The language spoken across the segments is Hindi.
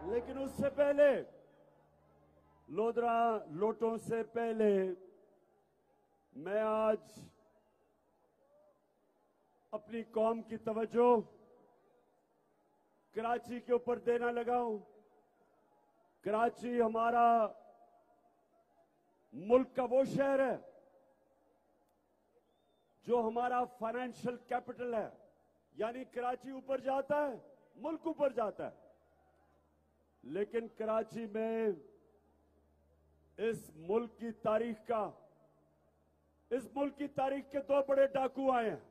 लेकिन उससे पहले लोधरा लोटों से पहले मैं आज अपनी कौम की तवज्जो कराची के ऊपर देना लगा हूं। कराची हमारा मुल्क का वो शहर है जो हमारा फाइनेंशियल कैपिटल है, यानी कराची ऊपर जाता है, मुल्क ऊपर जाता है। लेकिन कराची में इस मुल्क की तारीख के दो बड़े डाकू आए हैं,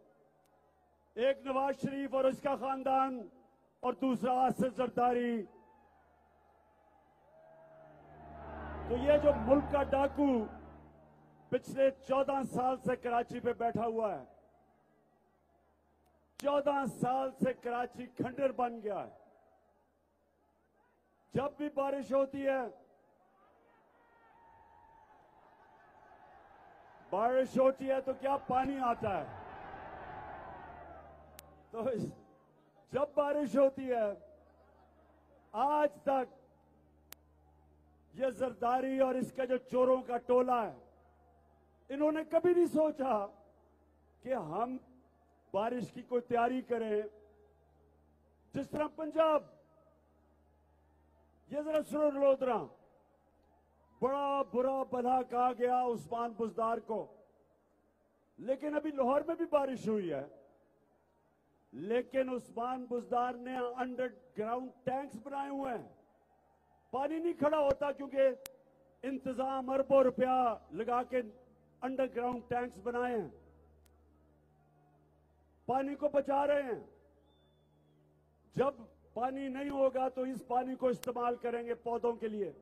एक नवाज शरीफ और उसका खानदान और दूसरा आसिफ जरदारी। तो ये जो मुल्क का डाकू पिछले 14 साल से कराची पे बैठा हुआ है, 14 साल से कराची खंडर बन गया है। जब भी बारिश होती है, तो क्या पानी आता है। तो जब बारिश होती है, आज तक ये जरदारी और इसका जो चोरों का टोला है, इन्होंने कभी नहीं सोचा कि हम बारिश की कोई तैयारी करें। जिस तरह पंजाब, ये जरा सुनो लोधरा, बड़ा बुरा भला कहा गया उस्मान बुजदार को, लेकिन अभी लाहौर में भी बारिश हुई है। लेकिन उस्मान बुजदार ने अंडरग्राउंड टैंक्स बनाए हुए हैं, पानी नहीं खड़ा होता क्योंकि इंतजाम अरबों रुपया लगा के अंडरग्राउंड टैंक्स बनाए हैं, पानी को बचा रहे हैं। जब पानी नहीं होगा तो इस पानी को इस्तेमाल करेंगे पौधों के लिए।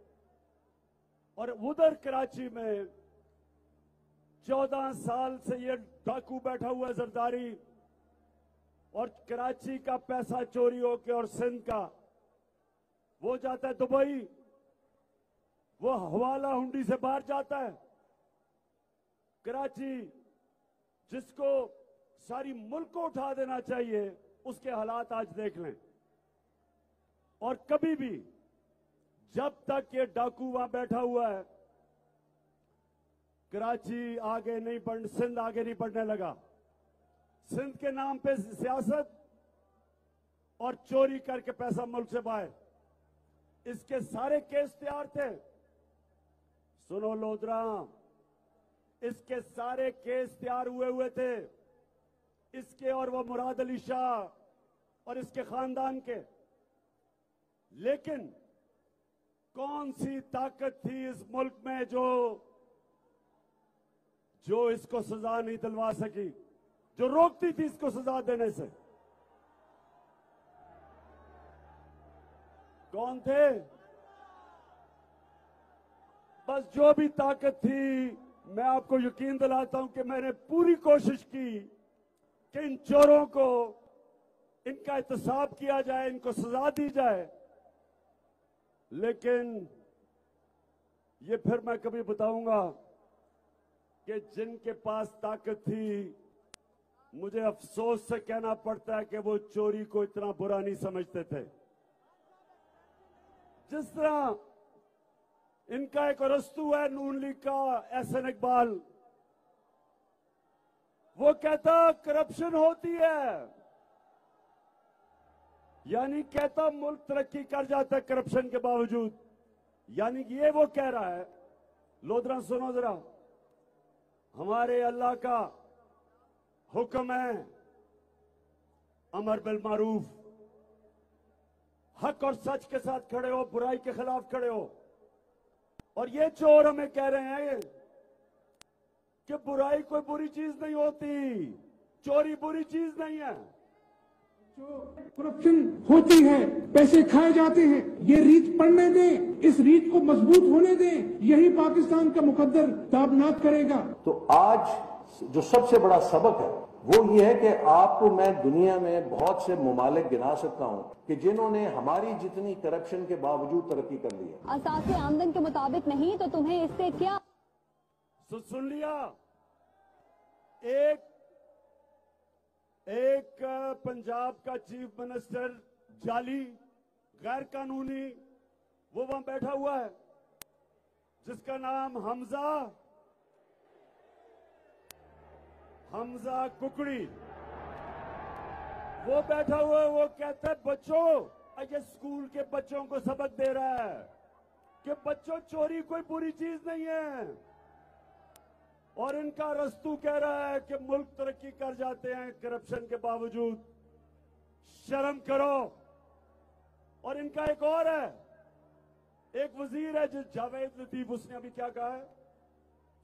और उधर कराची में 14 साल से ये डाकू बैठा हुआ है जरदारी, और कराची का पैसा चोरी होके और सिंध का वो जाता है दुबई, वो हवाला हुंडी से बाहर जाता है। कराची जिसको सारी मुल्क को उठा देना चाहिए, उसके हालात आज देख लें। और कभी भी जब तक ये डाकू वहां बैठा हुआ है, कराची आगे नहीं बढ़, सिंध आगे नहीं बढ़ने लगा। सिंध के नाम पे सियासत और चोरी करके पैसा मुल्क से बाहर, इसके सारे केस तैयार थे। सुनो लोधरा, इसके सारे केस तैयार हुए थे, इसके और वो मुराद अली शाह और इसके खानदान के। लेकिन कौन सी ताकत थी इस मुल्क में जो इसको सजा नहीं दिलवा सकी, जो रोकती थी इसको सजा देने से? कौन थे? बस जो भी ताकत थी, मैं आपको यकीन दिलाता हूं कि मैंने पूरी कोशिश की कि इन चोरों को, इनका एहतसाब किया जाए, इनको सजा दी जाए। लेकिन ये फिर मैं कभी बताऊंगा कि जिनके पास ताकत थी, मुझे अफसोस से कहना पड़ता है कि वो चोरी को इतना बुरा नहीं समझते थे। जिस तरह इनका एक अरस्तू है नून लीग का, एहसन इकबाल, वो कहता करप्शन होती है, यानी कहता मुल्क तरक्की कर जाता है करप्शन के बावजूद, यानी कि ये वो कह रहा है। लोधरा सुनो जरा, हमारे अल्लाह का हुक्म है अमर बिल मारूफ, हक और सच के साथ खड़े हो, बुराई के खिलाफ खड़े हो। और ये चोर हमें कह रहे हैं कि बुराई कोई बुरी चीज नहीं होती, चोरी बुरी चीज नहीं है। जो करप्शन होती है, पैसे खाए जाते हैं, ये रीत पड़ने दें, इस रीत को मजबूत होने दें, यही पाकिस्तान का मुकद्दर ताबनाक करेगा। तो आज जो सबसे बड़ा सबक है वो ये है कि आपको मैं दुनिया में बहुत से मुमालिक गिना सकता हूँ कि जिन्होंने हमारी जितनी करप्शन के बावजूद तरक्की कर ली है। असासे आमदन के मुताबिक नहीं तो तुम्हें इससे क्या? सुन लिया, एक पंजाब का चीफ मिनिस्टर जाली, गैर कानूनी वो वहां बैठा हुआ है जिसका नाम हमजा कुकड़ी, वो बैठा हुआ है। वो कहता है बच्चों, ये स्कूल के बच्चों को सबक दे रहा है कि बच्चों चोरी कोई बुरी चीज नहीं है। और इनका रस्तू कह रहा है कि मुल्क तरक्की कर जाते हैं करप्शन के बावजूद, शर्म करो। और इनका एक और है, एक वजीर है जिस जावेद लतीफ, उसने अभी क्या कहा है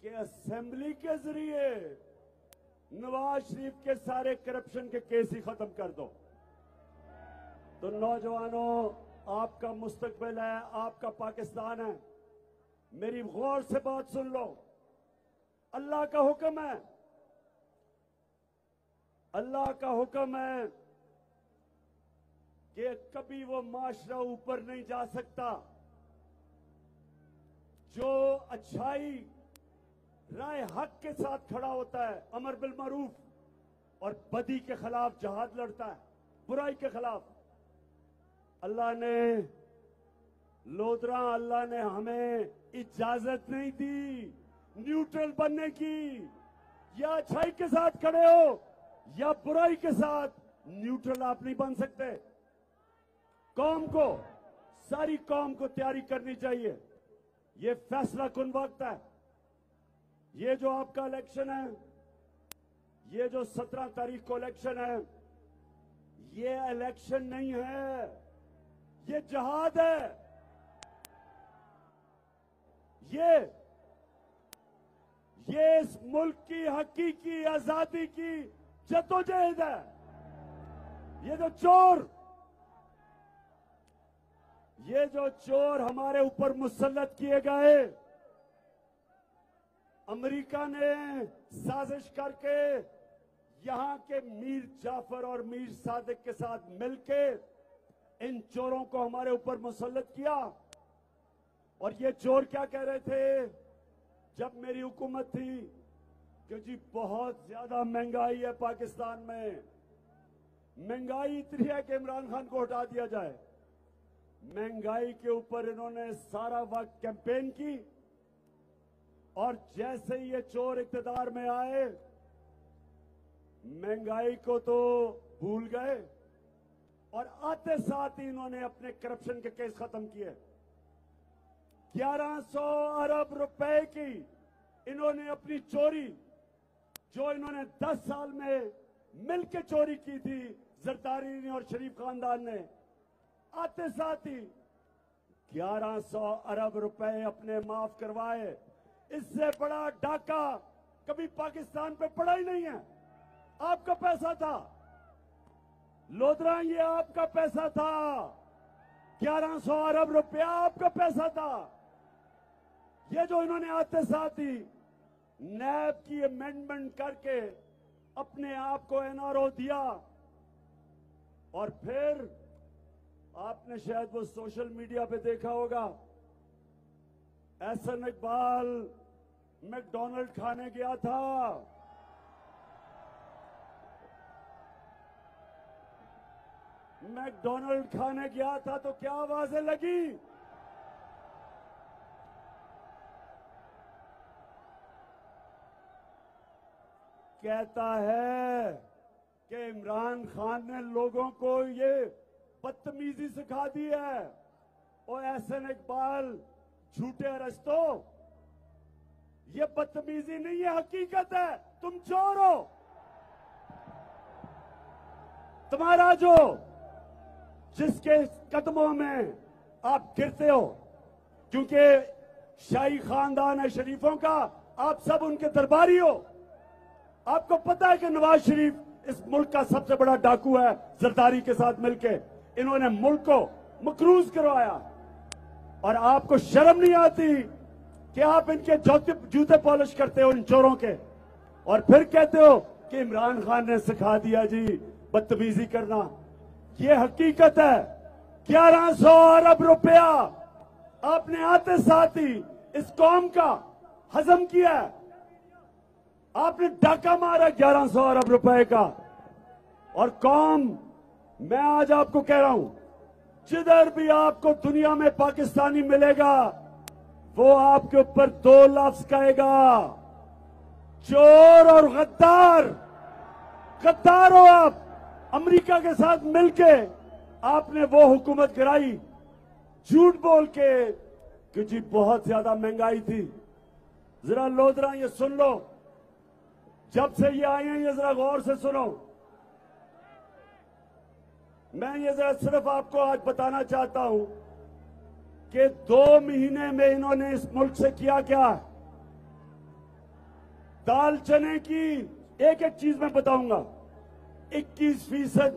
कि असेंबली के जरिए नवाज शरीफ के सारे करप्शन के केस ही खत्म कर दो। तो नौजवानों, आपका मुस्तकबिल है, आपका पाकिस्तान है। मेरी गौर से बात सुन लो। अल्लाह का हुक्म है, अल्लाह का हुक्म है कि कभी वो माशरा ऊपर नहीं जा सकता जो अच्छाई राय हक के साथ खड़ा होता है, अमर बिल मारूफ और बदी के खिलाफ जहाद लड़ता है, बुराई के खिलाफ। अल्लाह ने लोधरा, अल्लाह ने हमें इजाजत नहीं दी न्यूट्रल बनने की। या अच्छाई के साथ खड़े हो या बुराई के साथ, न्यूट्रल आप नहीं बन सकते। कौम को, सारी कौम को तैयारी करनी चाहिए। ये फैसला कुन वक्त है। ये जो आपका इलेक्शन है, ये जो 17 तारीख को इलेक्शन है, ये इलेक्शन नहीं है, ये जहाद है। ये इस मुल्क की हकीकी आजादी की जद्दोजहद है। ये जो चोर हमारे ऊपर मुसल्लत किए गए, अमेरिका ने साजिश करके यहां के मीर जाफर और मीर सादिक के साथ मिलके इन चोरों को हमारे ऊपर मुसल्लत किया। और ये चोर क्या कह रहे थे जब मेरी हुकूमत थी कि जी बहुत ज्यादा महंगाई है पाकिस्तान में, महंगाई इतनी है कि इमरान खान को हटा दिया जाए। महंगाई के ऊपर इन्होंने सारा वक्त कैंपेन की और जैसे ही ये चोर इख्तियार में आए, महंगाई को तो भूल गए और आते साथ ही इन्होंने अपने करप्शन के केस खत्म किए। 1100 अरब रुपए की इन्होंने अपनी चोरी, जो इन्होंने 10 साल में मिलकर चोरी की थी जरदारी ने और शरीफ खानदान ने, आते साथ ही 1100 अरब रुपए अपने माफ करवाए। इससे बड़ा डाका कभी पाकिस्तान पे पड़ा ही नहीं है। आपका पैसा था लोधरा, ये आपका पैसा था। 1100 अरब रुपया आपका पैसा था। ये जो इन्होंने आते साथ ही नैब की अमेंडमेंट करके अपने आप को एनआरओ दिया, और फिर आपने शायद वो सोशल मीडिया पे देखा होगा, एहसन इकबाल मैकडॉनल्ड खाने गया था। मैकडॉनल्ड खाने गया था तो क्या आवाजें लगी? कहता है कि इमरान खान ने लोगों को ये बदतमीजी सिखा दी है। और एहसन इकबाल झूठे अरस्तों, ये बदतमीजी नहीं है, हकीकत है। तुम चोर हो। तुम्हारा जो जिसके कदमों में आप गिरते हो, क्योंकि शाही खानदान है शरीफों का, आप सब उनके दरबारी हो। आपको पता है कि नवाज शरीफ इस मुल्क का सबसे बड़ा डाकू है। जरदारी के साथ मिलके इन्होंने मुल्क को मकरूज करवाया, और आपको शर्म नहीं आती कि आप इनके जूते पॉलिश करते हो इन चोरों के, और फिर कहते हो कि इमरान खान ने सिखा दिया जी बदतमीजी करना। ये हकीकत है। 1100 अरब रुपया आपने आते साथ ही इस कौम का हजम किया। आपने डाका मारा 1100 अरब रुपए का। और कौम, मैं आज आपको कह रहा हूं, जिधर भी आपको दुनिया में पाकिस्तानी मिलेगा वो आपके ऊपर 2 लफ्ज कहेगा, चोर और गद्दार। गद्दार हो आप। अमेरिका के साथ मिलके आपने वो हुकूमत गिराई झूठ बोल के कि जी बहुत ज्यादा महंगाई थी। जरा लोधरा ये सुन लो, जब से ये आए हैं ये जरा गौर से सुनो। मैं ये जरा सिर्फ आपको आज बताना चाहता हूं कि 2 महीने में इन्होंने इस मुल्क से किया क्या। दाल चने की एक एक चीज मैं बताऊंगा। 21%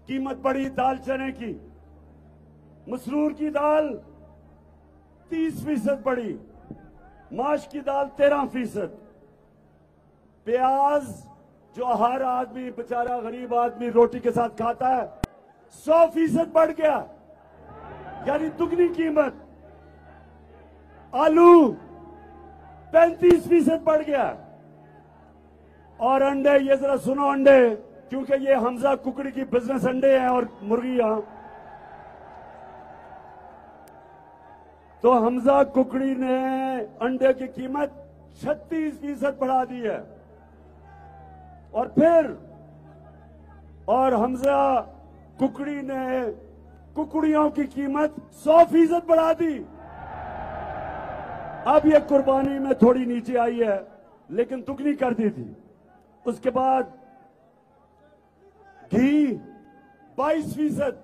कीमत बढ़ी दाल चने की। मसरूर की दाल 30% बढ़ी। माश की दाल 13%। प्याज जो हर आदमी बेचारा गरीब आदमी रोटी के साथ खाता है 100% बढ़ गया, यानी दुगनी कीमत। आलू 35% बढ़ गया। और अंडे, ये जरा सुनो अंडे, क्योंकि ये हमजा कुकड़ी की बिजनेस अंडे हैं और मुर्गियां, तो हमजा कुकड़ी ने अंडे की कीमत 36% बढ़ा दी है। और हमजा कुकड़ी ने कुकड़ियों की कीमत 100% बढ़ा दी। अब ये कुर्बानी में थोड़ी नीचे आई है, लेकिन दुगनी कर दी थी। उसके बाद घी 22%,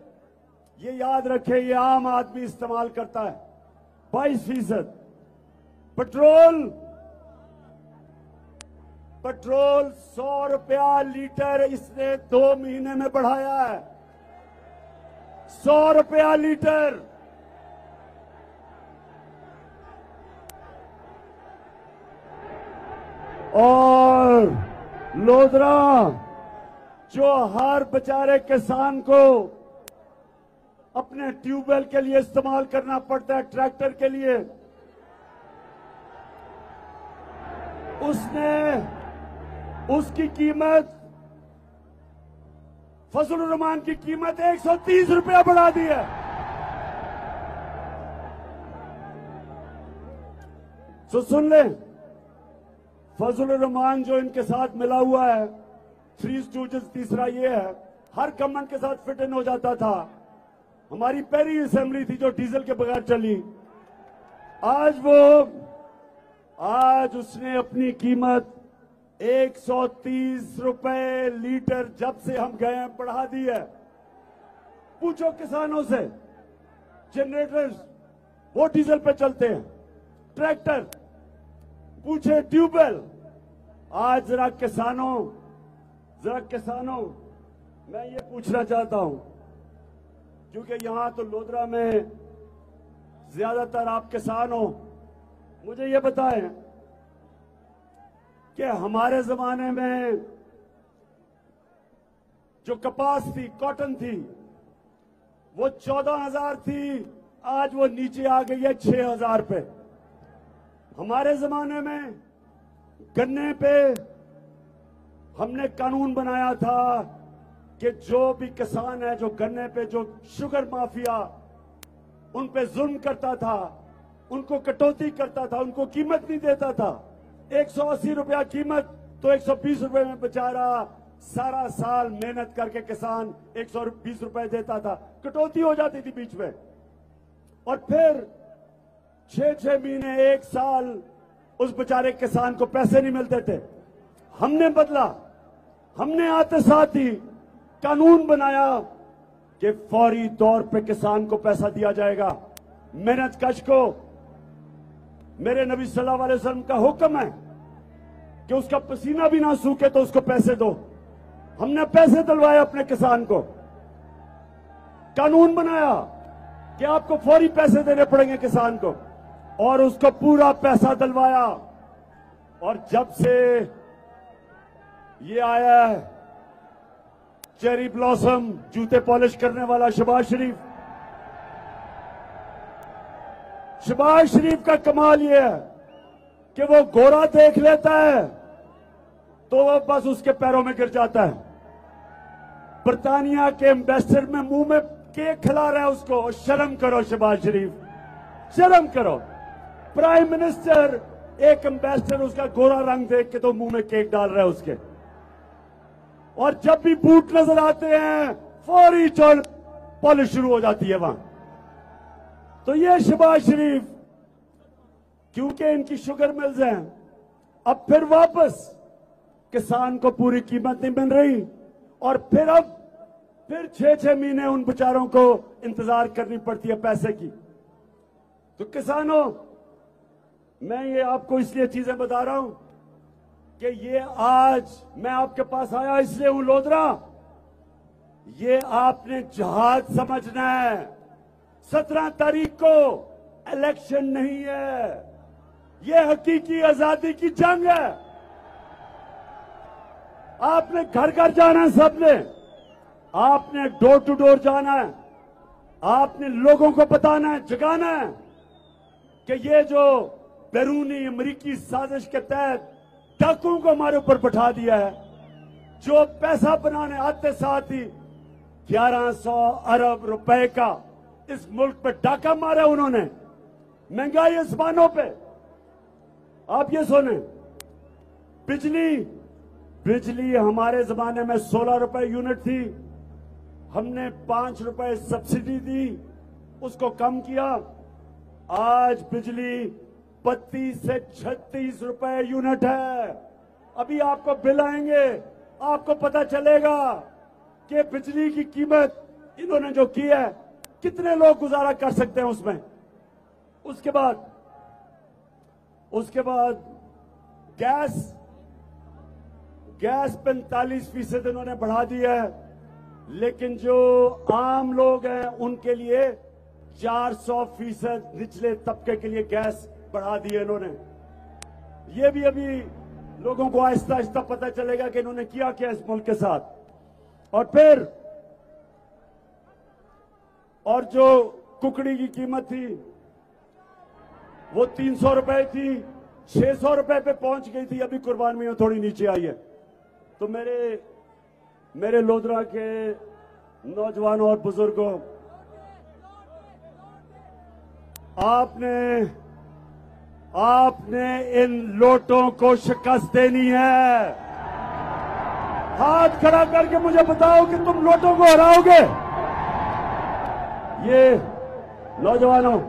ये याद रखे, ये आम आदमी इस्तेमाल करता है। 22%। पेट्रोल 100 रुपया लीटर इसने 2 महीने में बढ़ाया है। 100 रुपया लीटर। और लोधरा जो हर बेचारे किसान को अपने ट्यूबवेल के लिए इस्तेमाल करना पड़ता है, ट्रैक्टर के लिए, उसकी कीमत, फजलुर रहमान की कीमत 130 रुपया बढ़ा दी है। तो सुन ले, फजलुर रहमान जो इनके साथ मिला हुआ है, 3 स्टूडेंट्स, तीसरा ये है, हर गवर्नमेंट के साथ फिट इन हो जाता था। हमारी पहली असेंबली थी जो डीजल के बगैर चली। आज उसने अपनी कीमत 130 रुपए लीटर जब से हम गए हैं बढ़ा दी है। पूछो किसानों से, जनरेटर्स वो डीजल पे चलते हैं, ट्रैक्टर, पूछे ट्यूबवेल। आज जरा किसानों मैं ये पूछना चाहता हूं, क्योंकि यहां तो लोधरा में ज्यादातर आप किसान हो, मुझे ये बताएं कि हमारे जमाने में जो कपास थी, कॉटन थी, वो 14,000 थी, आज वो नीचे आ गई है 6,000 पे। हमारे जमाने में गन्ने पे हमने कानून बनाया था कि जो भी किसान है जो गन्ने पे, जो शुगर माफिया उन पे जुल्म करता था, उनको कटौती करता था, उनको कीमत नहीं देता था। 180 रुपया कीमत तो 120 रुपए में बेचारा सारा साल मेहनत करके किसान 120 रुपए देता था, कटौती हो जाती थी बीच में। और फिर 6-6 महीने, 1 साल उस बेचारे किसान को पैसे नहीं मिलते थे। हमने बदला, हमने आते साथ ही कानून बनाया कि फौरी तौर पे किसान को पैसा दिया जाएगा। मेहनत कश को, मेरे नबी सल्लल्लाहु अलैहि वसल्लम का हुक्म है कि उसका पसीना भी ना सूखे तो उसको पैसे दो। हमने पैसे दिलवाए अपने किसान को, कानून बनाया कि आपको फौरी पैसे देने पड़ेंगे किसान को, और उसको पूरा पैसा दिलवाया। और जब से ये आया है चेरी ब्लॉसम, जूते पॉलिश करने वाला शहबाज शरीफ का कमाल ये है कि वो गोरा देख लेता है तो वो बस उसके पैरों में गिर जाता है। बर्तानिया के एम्बेसडर में मुंह में केक खिला रहा है उसको। शर्म करो शहबाज शरीफ, शर्म करो। प्राइम मिनिस्टर, एक एम्बेसडर उसका गोरा रंग देख के तो मुंह में केक डाल रहा है उसके, और जब भी बूट नजर आते हैं फौरी चोर पॉलिश शुरू हो जाती है वहां। तो ये शहबाज शरीफ, क्योंकि इनकी शुगर मिल्स हैं, अब फिर वापस किसान को पूरी कीमत नहीं मिल रही, और फिर 6-6 महीने उन बेचारों को इंतजार करनी पड़ती है पैसे की। तो किसानों, मैं ये आपको इसलिए चीजें बता रहा हूं कि ये आज मैं आपके पास आया इसलिए हूं लोधरा, ये आपने जहाज समझना है। 17 तारीख को इलेक्शन नहीं है, ये हकीकी आजादी की जंग है। आपने घर घर जाना है, सबने, आपने डोर टू डोर जाना है, आपने लोगों को बताना है, जगाना है कि ये जो बैरूनी अमरीकी साजिश के तहत डाकुओं को हमारे ऊपर बैठा दिया है, जो पैसा बनाने आते साथ ही 1100 अरब रुपए का इस मुल्क पे डाका मारा उन्होंने, महंगाई आसमानों पे। आप ये सुने, बिजली हमारे जमाने में 16 रुपए यूनिट थी, हमने 5 रुपए सब्सिडी दी, उसको कम किया। आज बिजली 32 से 36 रुपए यूनिट है। अभी आपको बिल आएंगे, आपको पता चलेगा कि बिजली की कीमत इन्होंने जो की है, कितने लोग गुजारा कर सकते हैं उसमें। उसके बाद गैस 45% इन्होंने बढ़ा दी है, लेकिन जो आम लोग हैं उनके लिए 400% निचले तबके के लिए गैस बढ़ा दी है इन्होंने। ये भी अभी लोगों को आहिस्ता आहिस्ता पता चलेगा कि इन्होंने किया क्या इस मुल्क के साथ। और जो कुकड़ी की कीमत थी वो 300 रुपए थी, 600 रुपए पे पहुंच गई थी, अभी कुर्बान में थोड़ी नीचे आई है। तो मेरे लोधरा के नौजवानों और बुजुर्गों, आपने इन लोटों को शिकस्त देनी है। हाथ खड़ा करके मुझे बताओ कि तुम लोटों को हराओगे। ये नौजवानों,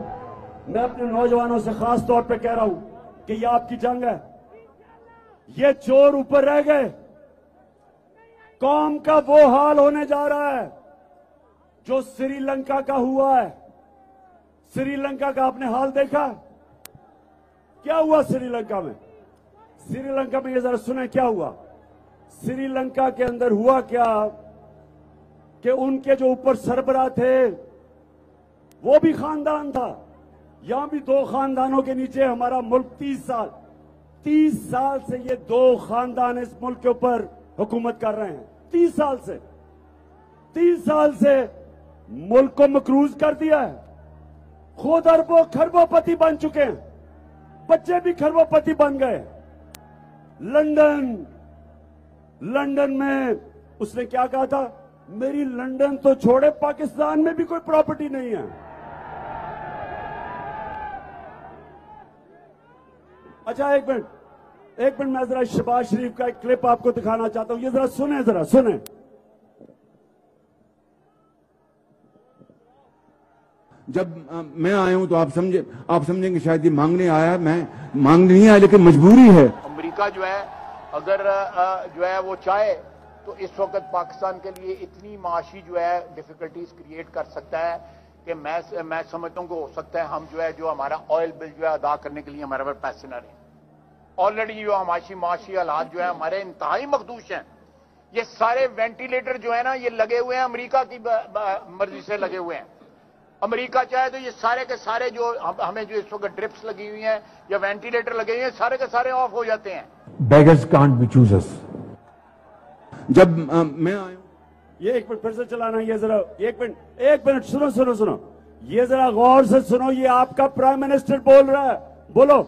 मैं अपने नौजवानों से खास तौर पे कह रहा हूं कि ये आपकी जंग है। ये चोर ऊपर रह गए, कौम का वो हाल होने जा रहा है जो श्रीलंका का हुआ है। श्रीलंका का आपने हाल देखा, क्या हुआ श्रीलंका में? श्रीलंका में ये जरा सुने क्या हुआ। श्रीलंका के अंदर हुआ क्या कि उनके जो ऊपर सरबराह थे वो भी खानदान था। यहां भी 2 खानदानों के नीचे हमारा मुल्क 30 साल से ये 2 खानदान इस मुल्क के ऊपर हुकूमत कर रहे हैं। 30 साल से मुल्क को मकरूज कर दिया है। खुद अरबों खरबोपति बन चुके हैं, बच्चे भी खरबोपति बन गए। लंदन में उसने क्या कहा था, मेरी लंदन तो छोड़े पाकिस्तान में भी कोई प्रॉपर्टी नहीं है। अच्छा एक मिनट मैं जरा शहबाज शरीफ का एक क्लिप आपको दिखाना चाहता हूं, ये जरा सुने। जब मैं आया हूं तो आप समझेंगे शायद ये मांगने आया, मैं मांगने नहीं आया, लेकिन मजबूरी है। अमेरिका जो है अगर जो है वो चाहे तो इस वक्त पाकिस्तान के लिए इतनी माशी जो है डिफिकल्टीज क्रिएट कर सकता है कि मैं समझता हूं कि हो सकता है हम जो हमारा ऑयल बिल जो है अदा करने के लिए हमारे पास पैसे ना रहे। ऑलरेडी जो माशी हालात जो है हमारे इंतहाई मखदूश हैं। ये सारे वेंटिलेटर जो है ना, ये लगे हुए हैं अमेरिका की मर्जी से लगे हुए हैं। अमेरिका चाहे तो ये सारे के सारे जो हमें जो इस वक्त ड्रिप्स लगी हुई हैं या वेंटिलेटर लगे हुए हैं, सारे के सारे ऑफ हो जाते हैं। Beggars can't be choosers. जब मैं आया, ये एक मिनट फिर से चलाना, ये जरा एक मिनट सुनो, ये जरा गौर से सुनो। ये आपका प्राइम मिनिस्टर बोल रहा है, बोलो।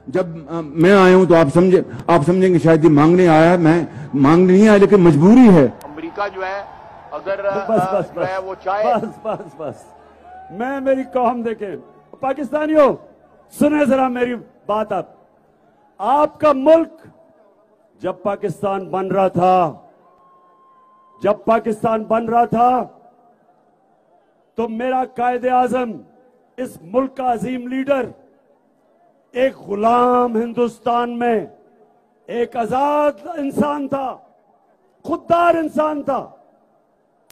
जब मैं आया हूं तो आप समझेंगे शायद ये मांगने आया, मैं मांगने नहीं आया, लेकिन मजबूरी है। अमेरिका जो है अगर बस जो है वो चाहे बस मैं मेरी कौम देखे पाकिस्तानियों सुने जरा मेरी बात। आपका मुल्क जब पाकिस्तान बन रहा था तो मेरा कायदे आजम इस मुल्क का अजीम लीडर एक गुलाम हिंदुस्तान में एक आजाद इंसान था, खुददार इंसान था।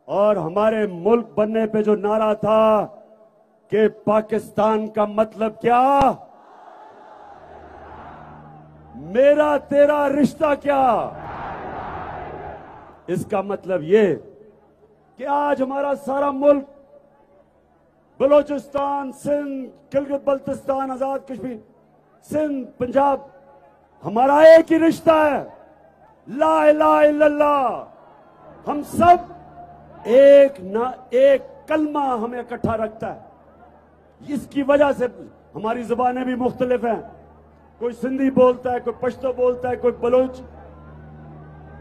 और हमारे मुल्क बनने पे जो नारा था कि पाकिस्तान का मतलब क्या, मेरा तेरा रिश्ता क्या, इसका मतलब ये कि आज हमारा सारा मुल्क बलोचिस्तान, सिंध, गिलगित बल्तिस्तान, आजाद कश्मीर, सिंध, पंजाब, हमारा एक ही रिश्ता है, ला इलाहा इल्लल्लाह। हम सब एक कलमा हमें इकट्ठा रखता है। इसकी वजह से हमारी जुबानें भी मुख्तलिफ हैं, कोई सिंधी बोलता है, कोई पश्तो बोलता है, कोई बलोच,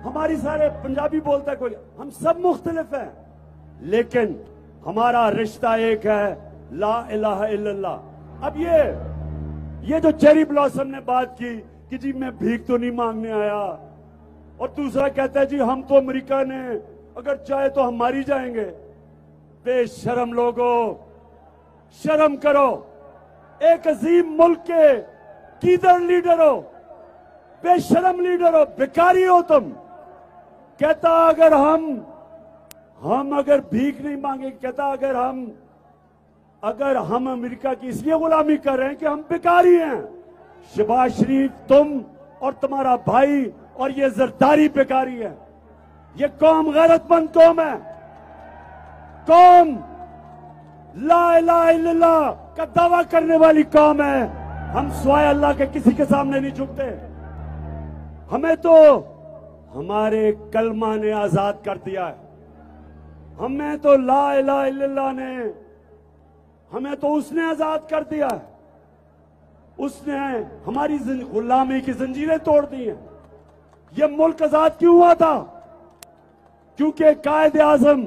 हमारी सारे पंजाबी बोलता है, कोई, हम सब मुख्तलिफ हैं, लेकिन हमारा रिश्ता एक है, ला इलाहा इल्लल्लाह। अब ये जो चेरी ब्लॉसम ने बात की कि जी मैं भीख तो नहीं मांगने आया, और दूसरा कहता है जी हम तो अमेरिका ने अगर चाहे तो हम मारी जाएंगे। बेशरम लोगों, शर्म करो। एक अजीम मुल्क के कीदर लीडर हो, बेशरम लीडर हो, भिखारी हो तुम। कहता अगर हम अगर भीख नहीं मांगे, कहता अगर हम अमेरिका की इसलिए गुलामी कर रहे हैं कि हम भिखारी हैं। शहबाज शरीफ, तुम और तुम्हारा भाई और ये जरदारी भिखारी है। ये कौम गैरतमंद कौम है, कौम ला इलाहा इल्लल्लाह का दावा करने वाली कौम है। हम स्वाय अल्लाह के किसी के सामने नहीं झुकते। हमें तो हमारे कलमा ने आजाद कर दिया है। हमें तो ला इलाहा इल्लल्लाह ने, हमें तो उसने आजाद कर दिया है। उसने हमारी गुलामी की जंजीरें तोड़ दी हैं। यह मुल्क आजाद क्यों हुआ था? क्योंकि कायदे आजम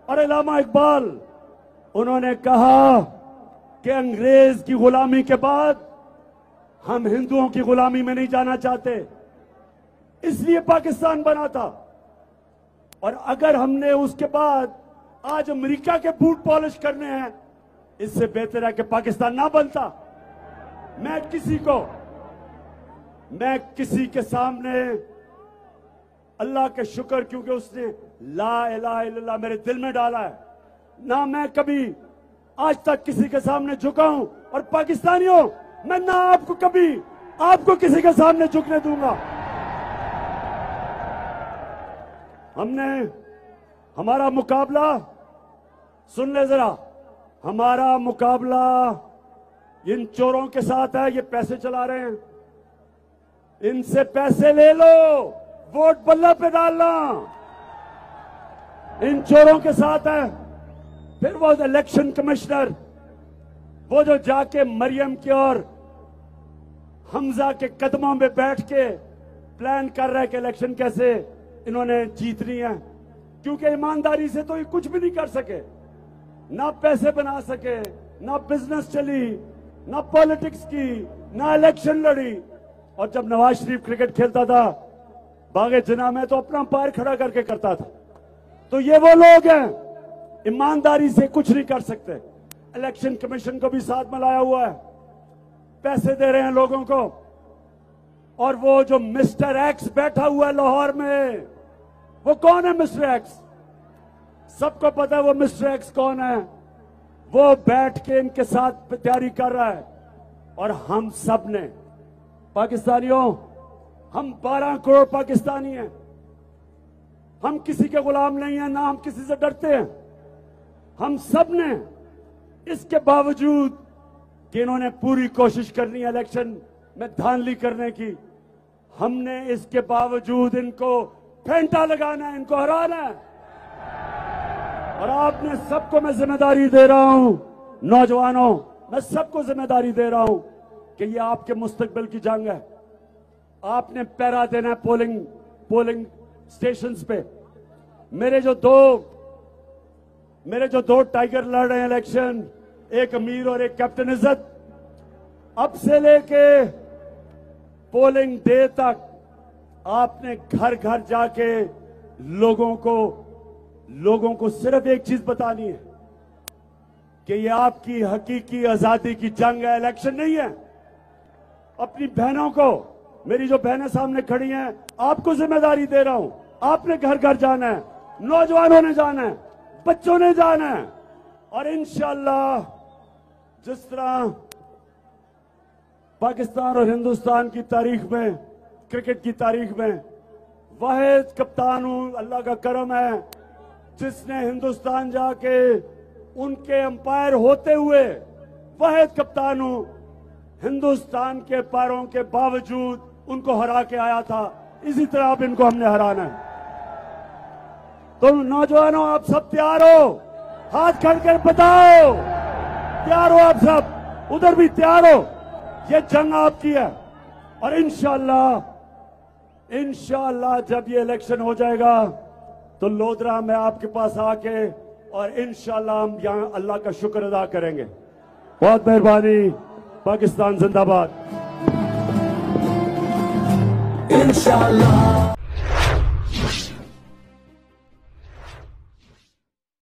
और अल्लामा इकबाल, उन्होंने कहा कि अंग्रेज की गुलामी के बाद हम हिंदुओं की गुलामी में नहीं जाना चाहते, इसलिए पाकिस्तान बना था। और अगर हमने उसके बाद आज अमेरिका के बूट पॉलिश करने हैं, इससे बेहतर है कि पाकिस्तान ना बनता। मैं किसी के सामने अल्लाह के शुक्र, क्योंकि उसने ला इलाहा इल्लल्लाह मेरे दिल में डाला है, ना मैं कभी आज तक किसी के सामने झुका हूं। और पाकिस्तानियों, मैं ना आपको किसी के सामने झुकने दूंगा। हमारा मुकाबला, सुन ले जरा, हमारा मुकाबला इन चोरों के साथ है। ये पैसे चला रहे हैं, इनसे पैसे ले लो, वोट बल्ला पे डालना, इन चोरों के साथ है। फिर वो इलेक्शन कमिश्नर, वो जो जाके मरियम के और हमजा के कदमों में बैठ के प्लान कर रहा है कि इलेक्शन कैसे इन्होंने जीतनी है, क्योंकि ईमानदारी से तो ये कुछ भी नहीं कर सके, ना पैसे बना सके, ना बिजनेस चली, ना पॉलिटिक्स की, ना इलेक्शन लड़ी। और जब नवाज शरीफ क्रिकेट खेलता था बागे जिना में, तो अपना पैर खड़ा करके करता था। तो ये वो लोग हैं, ईमानदारी से कुछ नहीं कर सकते। इलेक्शन कमीशन को भी साथ में लाया हुआ है, पैसे दे रहे हैं लोगों को। और वो जो मिस्टर एक्स बैठा हुआ है लाहौर में, वो कौन है मिस्टर एक्स? सबको पता है वो मिस्टर एक्स कौन है। वो बैठ के इनके साथ तैयारी कर रहा है। और हम सब ने, पाकिस्तानियों, हम 12 करोड़ पाकिस्तानी हैं, हम किसी के गुलाम नहीं हैं, ना हम किसी से डरते हैं। हम सब ने, इसके बावजूद कि इन्होंने पूरी कोशिश करनी है इलेक्शन में धांधली करने की, हमने इसके बावजूद इनको फेंटा लगाना है, इनको हराना है। और आपने सबको मैं जिम्मेदारी दे रहा हूं, नौजवानों, मैं सबको जिम्मेदारी दे रहा हूं कि ये आपके मुस्तकबिल की जंग है। आपने पहरा देना है पोलिंग स्टेशंस पे। मेरे जो 2 मेरे जो दो टाइगर लड़ रहे हैं इलेक्शन, एक अमीर और एक कैप्टन इज्जत, अब से लेके पोलिंग डे तक आपने घर घर जाके लोगों को सिर्फ एक चीज बतानी है कि ये आपकी हकीकी आजादी की जंग है, इलेक्शन नहीं है। अपनी बहनों को, मेरी जो बहनें सामने खड़ी हैं, आपको जिम्मेदारी दे रहा हूं। आपने घर घर जाना है, नौजवानों ने जाना है, बच्चों ने जाना है, और इंशाअल्लाह जिस तरह पाकिस्तान और हिंदुस्तान की तारीख में, क्रिकेट की तारीख में वाहिद कप्तान हूं, अल्लाह का करम है, जिसने हिंदुस्तान जाके उनके अंपायर होते हुए वाहिद कप्तान हूं, हिंदुस्तान के पैरों के बावजूद उनको हरा के आया था। इसी तरह अब इनको हमने हराना है। तो नौजवानों, आप सब तैयार हो? हाथ खड़कर बताओ, तैयार हो आप सब? उधर भी तैयार हो? ये जंग आपकी है, और इंशाअल्लाह जब ये इलेक्शन हो जाएगा तो लोधरा में आपके पास आके और इंशाअल्लाह हम यहां अल्लाह का शुक्र अदा करेंगे। बहुत मेहरबानी। पाकिस्तान जिंदाबाद। इंशाअल्लाह।